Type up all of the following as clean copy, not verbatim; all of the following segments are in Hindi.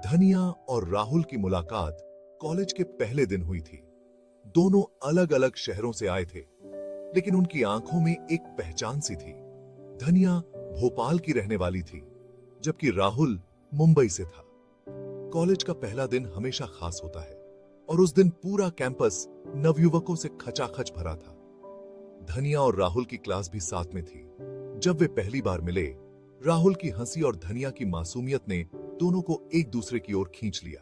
धनिया और राहुल की मुलाकात कॉलेज के पहले दिन हुई थी। दोनों अलग अलग शहरों से आए थे, लेकिन उनकी आंखों में एक पहचान सी थी। धनिया भोपाल की रहने वाली थी, जबकि राहुल मुंबई से था। कॉलेज का पहला दिन हमेशा खास होता है और उस दिन पूरा कैंपस नवयुवकों से खचाखच भरा था। धनिया और राहुल की क्लास भी साथ में थी। जब वे पहली बार मिले, राहुल की हंसी और धनिया की मासूमियत ने दोनों को एक दूसरे की ओर खींच लिया।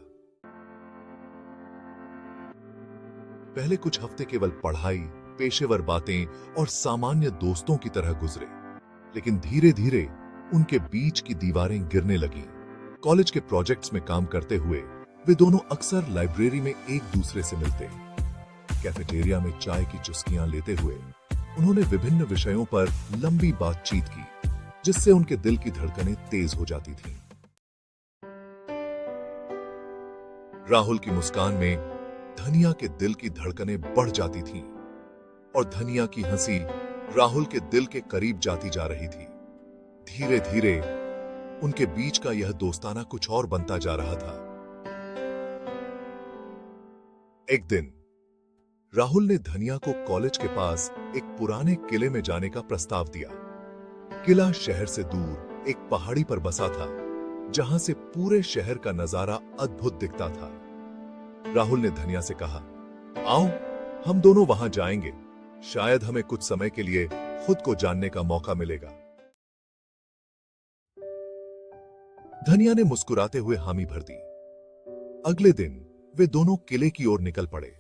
पहले कुछ हफ्ते केवल पढ़ाई, पेशेवर बातें और सामान्य दोस्तों की तरह गुजरे, लेकिन धीरे धीरे उनके बीच की दीवारें गिरने लगीं। कॉलेज के प्रोजेक्ट्स में काम करते हुए वे दोनों अक्सर लाइब्रेरी में एक दूसरे से मिलते। कैफेटेरिया में चाय की चुस्कियां लेते हुए उन्होंने विभिन्न विषयों पर लंबी बातचीत की, जिससे उनके दिल की धड़कनें तेज हो जाती थीं। राहुल की मुस्कान में धनिया के दिल की धड़कनें बढ़ जाती थीं और धनिया की हंसी राहुल के दिल के करीब जाती जा रही थी। धीरे धीरे उनके बीच का यह दोस्ताना कुछ और बनता जा रहा था। एक दिन राहुल ने धनिया को कॉलेज के पास एक पुराने किले में जाने का प्रस्ताव दिया। किला शहर से दूर एक पहाड़ी पर बसा था, जहां से पूरे शहर का नजारा अद्भुत दिखता था। राहुल ने धनिया से कहा, आओ हम दोनों वहां जाएंगे, शायद हमें कुछ समय के लिए खुद को जानने का मौका मिलेगा। धनिया ने मुस्कुराते हुए हामी भर दी। अगले दिन वे दोनों किले की ओर निकल पड़े।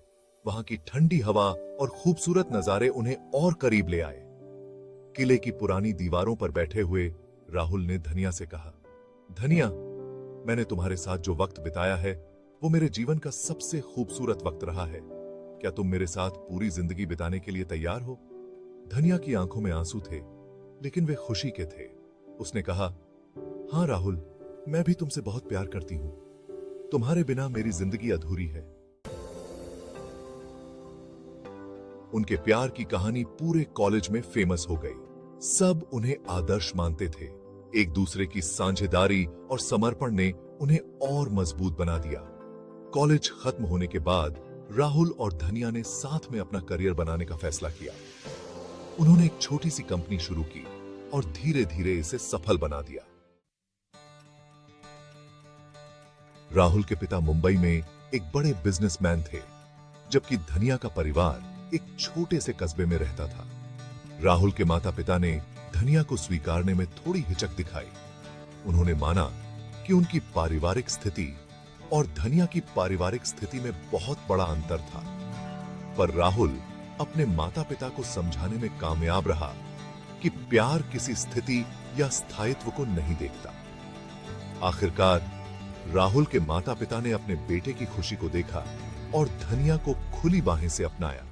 वहां की ठंडी हवा और खूबसूरत नजारे उन्हें और करीब ले आए। किले की पुरानी दीवारों पर बैठे हुए राहुल ने धनिया से कहा, धनिया, मैंने तुम्हारे साथ जो वक्त बिताया है वो मेरे जीवन का सबसे खूबसूरत वक्त रहा है। क्या तुम मेरे साथ पूरी जिंदगी बिताने के लिए तैयार हो? धनिया की आंखों में आंसू थे, लेकिन वे खुशी के थे। उसने कहा, हां राहुल, मैं भी तुमसे बहुत प्यार करती हूं। तुम्हारे बिना मेरी जिंदगी अधूरी है। उनके प्यार की कहानी पूरे कॉलेज में फेमस हो गई। सब उन्हें आदर्श मानते थे। एक दूसरे की साझेदारी और समर्पण ने उन्हें और मजबूत बना दिया। कॉलेज खत्म होने के बाद राहुल और धनिया ने साथ में अपना करियर बनाने का फैसला किया। उन्होंने एक छोटी सी कंपनी शुरू की और धीरे धीरे इसे सफल बना दिया। राहुल के पिता मुंबई में एक बड़े बिजनेसमैन थे, जबकि धनिया का परिवार एक छोटे से कस्बे में रहता था। राहुल के माता पिता ने धनिया को स्वीकारने में थोड़ी हिचक दिखाई। उन्होंने माना कि उनकी पारिवारिक स्थिति और धनिया की पारिवारिक स्थिति में बहुत बड़ा अंतर था। पर राहुल अपने माता पिता को समझाने में कामयाब रहा कि प्यार किसी स्थिति या स्थायित्व को नहीं देखता। आखिरकार राहुल के माता पिता ने अपने बेटे की खुशी को देखा और धनिया को खुली बाहें से अपनाया।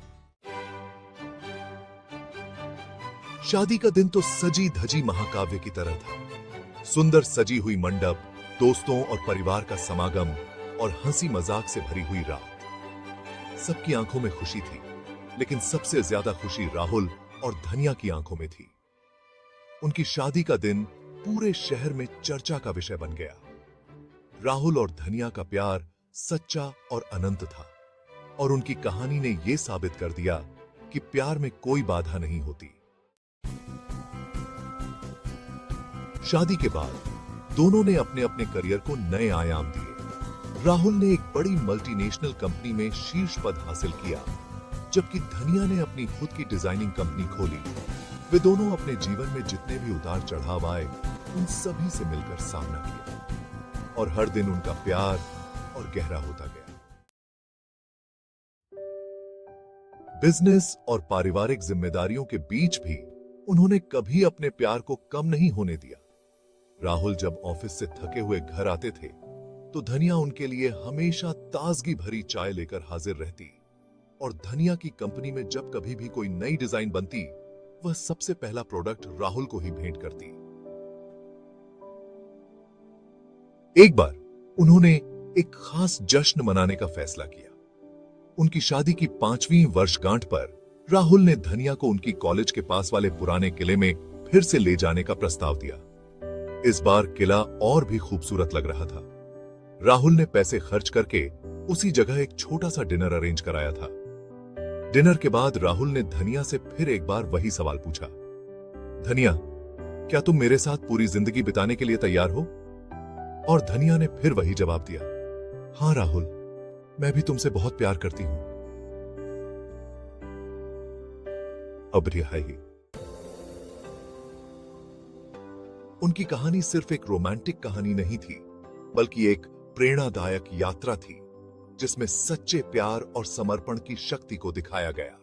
शादी का दिन तो सजी धजी महाकाव्य की तरह था। सुंदर सजी हुई मंडप, दोस्तों और परिवार का समागम और हंसी मजाक से भरी हुई रात। सबकी आंखों में खुशी थी, लेकिन सबसे ज्यादा खुशी राहुल और धनिया की आंखों में थी। उनकी शादी का दिन पूरे शहर में चर्चा का विषय बन गया। राहुल और धनिया का प्यार सच्चा और अनंत था और उनकी कहानी ने यह साबित कर दिया कि प्यार में कोई बाधा नहीं होती। शादी के बाद दोनों ने अपने अपने करियर को नए आयाम दिए। राहुल ने एक बड़ी मल्टीनेशनल कंपनी में शीर्ष पद हासिल किया, जबकि धनिया ने अपनी खुद की डिजाइनिंग कंपनी खोली। वे दोनों अपने जीवन में जितने भी उतार चढ़ाव आए, उन सभी से मिलकर सामना किया और हर दिन उनका प्यार और गहरा होता गया। बिजनेस और पारिवारिक जिम्मेदारियों के बीच भी उन्होंने कभी अपने प्यार को कम नहीं होने दिया। राहुल जब ऑफिस से थके हुए घर आते थे, तो धनिया उनके लिए हमेशा ताजगी भरी चाय लेकर हाजिर रहती और धनिया की कंपनी में जब कभी भी कोई नई डिजाइन बनती, वह सबसे पहला प्रोडक्ट राहुल को ही भेंट करती। एक बार उन्होंने एक खास जश्न मनाने का फैसला किया। उनकी शादी की 5वीं वर्षगांठ पर राहुल ने धनिया को उनकी कॉलेज के पास वाले पुराने किले में फिर से ले जाने का प्रस्ताव दिया। इस बार किला और भी खूबसूरत लग रहा था। राहुल ने पैसे खर्च करके उसी जगह एक छोटा सा डिनर अरेंज कराया था। डिनर के बाद राहुल ने धनिया से फिर एक बार वही सवाल पूछा, धनिया, क्या तुम मेरे साथ पूरी जिंदगी बिताने के लिए तैयार हो? और धनिया ने फिर वही जवाब दिया, हां राहुल, मैं भी तुमसे बहुत प्यार करती हूं। अब रिहाई। उनकी कहानी सिर्फ एक रोमांटिक कहानी नहीं थी, बल्कि एक प्रेरणादायक यात्रा थी जिसमें सच्चे प्यार और समर्पण की शक्ति को दिखाया गया।